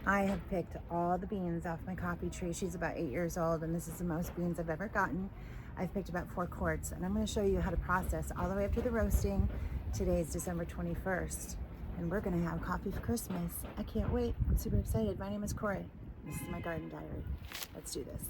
I have picked all the beans off my coffee tree. She's about 8 years old, and this is the most beans I've ever gotten. I've picked about 4 quarts, and I'm going to show you how to process all the way up to the roasting. Today is December 21st, and we're going to have coffee for Christmas. I can't wait. I'm super excited. My name is Corey. This is my garden diary. Let's do this.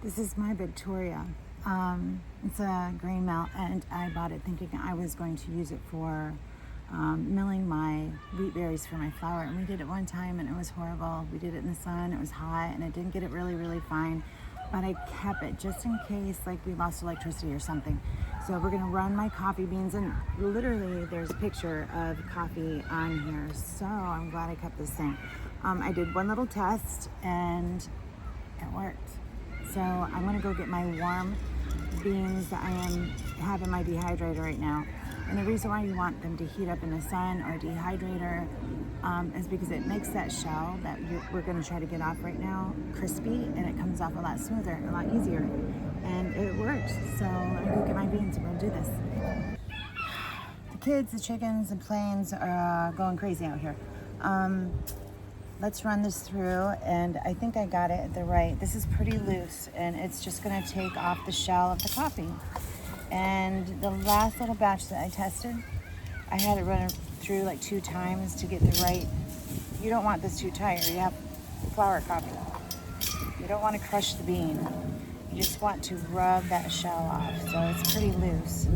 This is my Victoria. It's a grain mill, and I bought it thinking I was going to use it for milling my wheat berries for my flour. And we did it one time, and it was horrible. We did it in the sun. It was hot, and it didn't get it really, really fine. But I kept it just in case, like, we lost electricity or something. So we're gonna run my coffee beans, and literally there's a picture of coffee on here. So I'm glad I kept this thing. I did one little test, and it worked. So I'm gonna go get my warm beans that I have in my dehydrator right now. And the reason why you want them to heat up in the sun or dehydrator is because it makes that shell that we're gonna try to get off right now crispy, and it comes off a lot smoother, a lot easier. And it works. So I'm gonna go get my beans and we'll do this. The kids, the chickens, and planes are going crazy out here. Let's run this through, and I think I got it right. This is pretty loose, and it's just gonna take off the shell of the coffee. And the last little batch that I tested, I had it run through like 2 times to get the right. You don't want this too tight, or you have flour coffee. You don't want to crush the bean. You just want to rub that shell off, so it's pretty loose.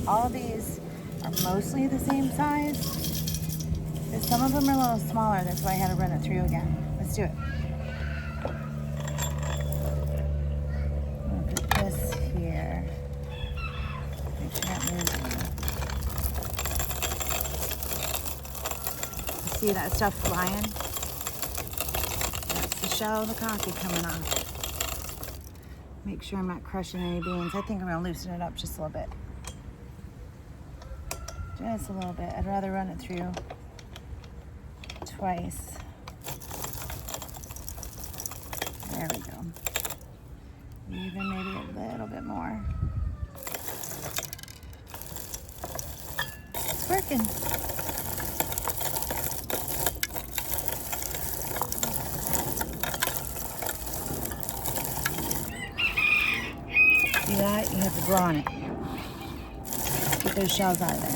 All of these are mostly the same size. Some of them are a little smaller, that's why I had to run it through again. Let's do it. I'm gonna put this here. Make sure that moves. You see that stuff flying? That's the shell of the coffee coming off. Make sure I'm not crushing any beans. I think I'm gonna loosen it up just a little bit. Just a little bit. I'd rather run it through twice. There we go. Even maybe a little bit more. It's working. See that? You have to blow on it. Get those shells out of there.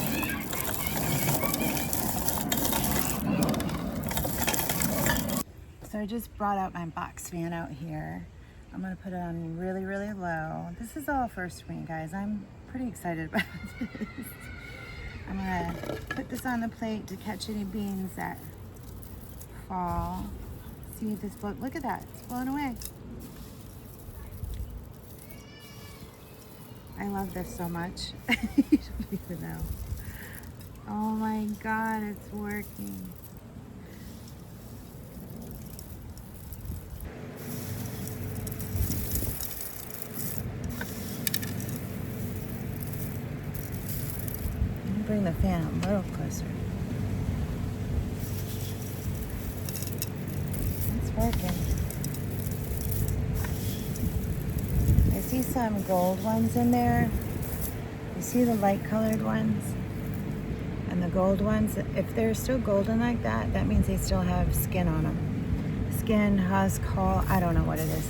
So I just brought out my box fan out here. I'm gonna put it on really, really low. This is all first for me, guys. I'm pretty excited about this. I'm gonna put this on the plate to catch any beans that fall. See this float? Look at that, it's blown away. I love this so much. You don't even know. Oh my God, it's working. Bring the fan a little closer. It's working. I see some gold ones in there. You see the light colored ones? And the gold ones, if they're still golden like that, that means they still have skin on them. Skin, husk, hull, I don't know what it is.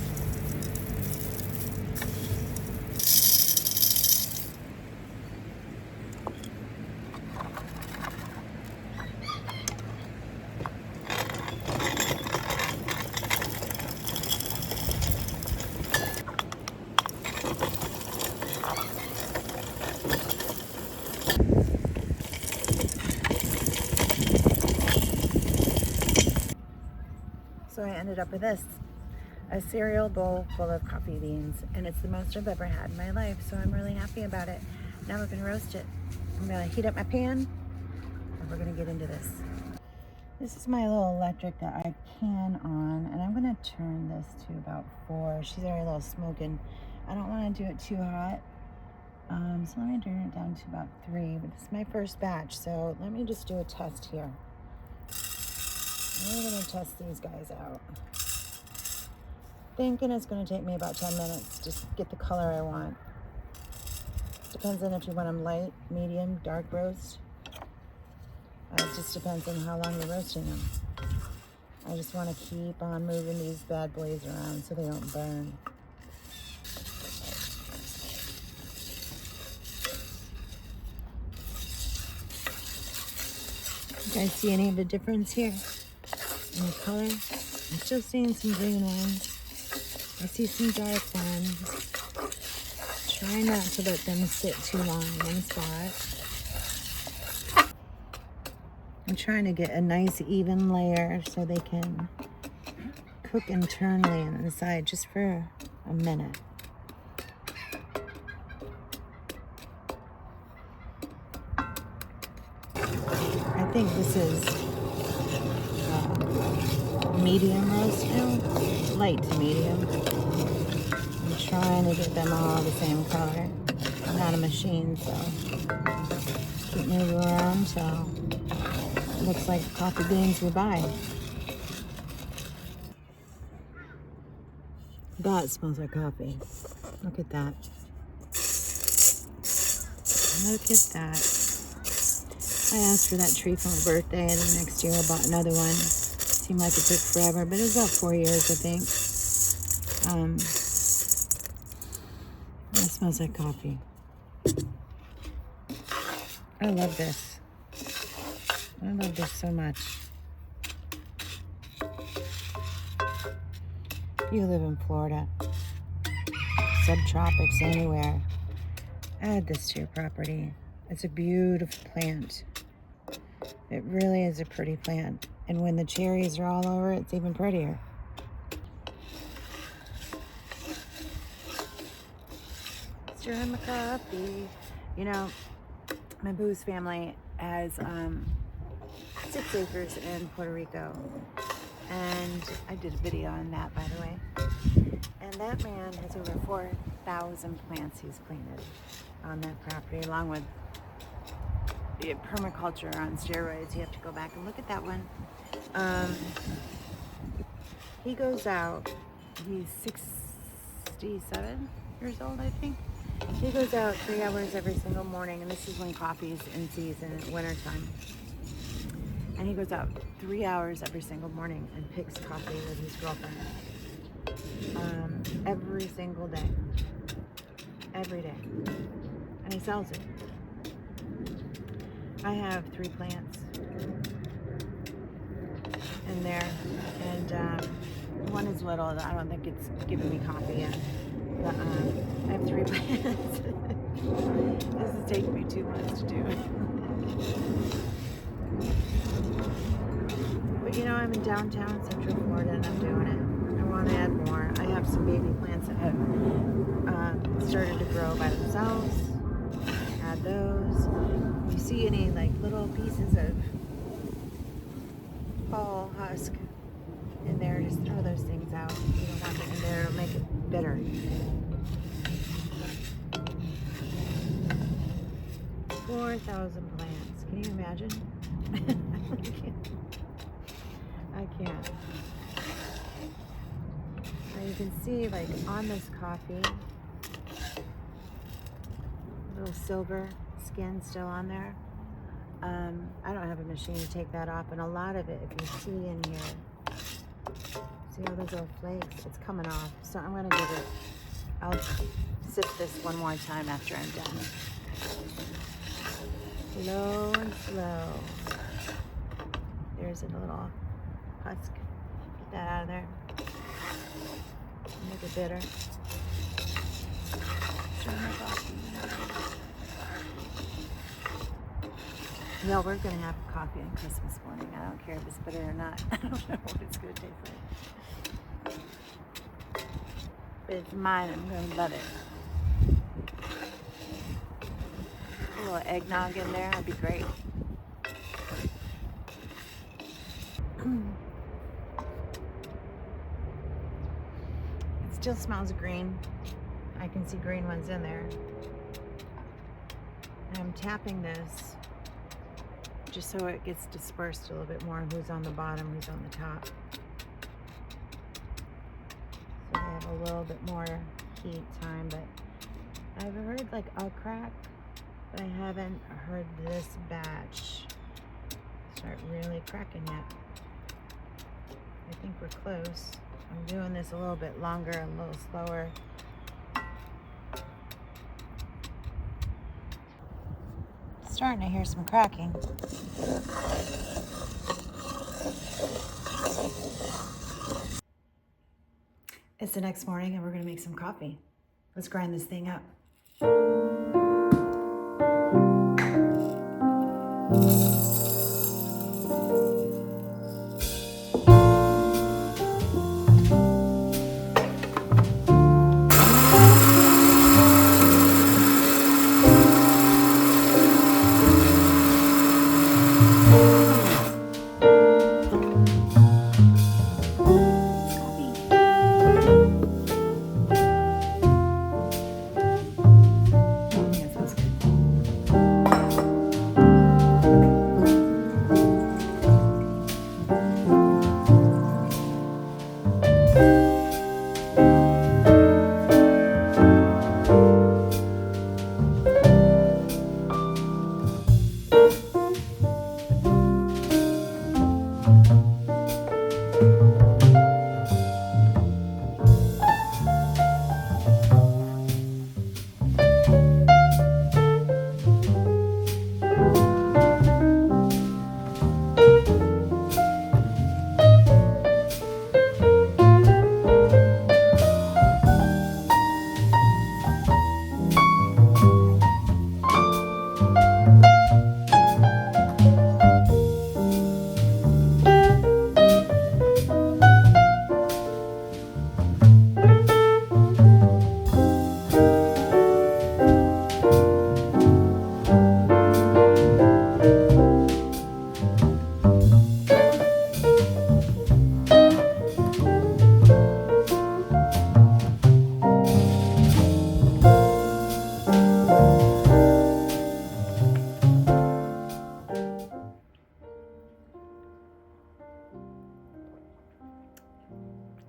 ended up with this. A cereal bowl full of coffee beans, and it's the most I've ever had in my life, so I'm really happy about it. Now we're gonna roast it. I'm gonna heat up my pan, and we're gonna get into this. This is my little electric that I can on, and I'm gonna turn this to about 4. She's already a little smoking. I don't wanna do it too hot, so let me turn it down to about 3, but this is my first batch, so let me just do a test here. I'm gonna test these guys out. Thinking it's going to take me about 10 minutes to get the color I want. Depends on if you want them light, medium, dark roast. It just depends on how long you're roasting them. I just want to keep on moving these bad boys around so they don't burn. You guys see any of the difference here in the color? I'm still seeing some green ones. I see some dark ones. Try not to let them sit too long in one spot. I'm trying to get a nice even layer so they can cook internally on the side just for a minute. I think this is medium roast now, light to medium. I'm trying to get them all the same color. I'm not a machine, so keep moving around till it looks like coffee beans we buy. That smells like coffee. Look at that. Look at that. I asked for that tree for my birthday, and then next year I bought another one. Seemed like it took forever, but it was about 4 years, I think. That smells like coffee. I love this. I love this so much. If you live in Florida, subtropics, anywhere, add this to your property. It's a beautiful plant. It really is a pretty plant. And when the cherries are all over, it's even prettier. Stirring my coffee. You know, my booze family has 6 acres in Puerto Rico. And I did a video on that, by the way. And that man has over 4,000 plants he's planted on that property, along with permaculture on steroids. You have to go back and look at that one. He goes out, he's 67 years old, I think. He goes out 3 hours every single morning, and this is when coffee's in season, wintertime. And he goes out 3 hours every single morning and picks coffee with his girlfriend. Every single day. Every day. And he sells it. I have 3 plants in there, and one is little. I don't think it's giving me coffee yet, but I have 3 plants. This is taking me 2 months to do. But you know, I'm in downtown Central Florida and I'm doing it. I want to add more. I have some baby plants that have started to grow by themselves. Add those. If you see any like little pieces of fall husk in there, just throw those things out. You don't want it in there, it'll make it bitter. – 4,000 plants. Can you imagine? I can't. Now you can see, like, on this coffee, little silver skin still on there. I don't have a machine to take that off, and a lot of it, if you see in here, see all those little flakes? It's coming off. So I'm gonna give it, I'll sift this one more time after I'm done. Slow and slow. There's a little husk. Get that out of there. Make it bitter. No, we're gonna have coffee on Christmas morning. I don't care if it's bitter or not. I don't know what it's gonna taste like. But it's mine, I'm gonna love it. A little eggnog in there, that'd be great. It still smells green. I can see green ones in there. And I'm tapping this just so it gets dispersed a little bit more, who's on the bottom, who's on the top. So they have a little bit more heat time, but I've heard like a crack, but I haven't heard this batch start really cracking yet. I think we're close. I'm doing this a little bit longer and a little slower. Starting to hear some cracking. It's the next morning and we're gonna make some coffee. Let's grind this thing up.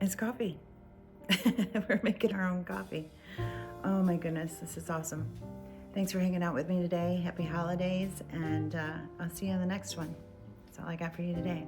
It's coffee. We're making our own coffee. Oh my goodness, this is awesome. Thanks for hanging out with me today. Happy holidays, and I'll see you on the next one. That's all I got for you today.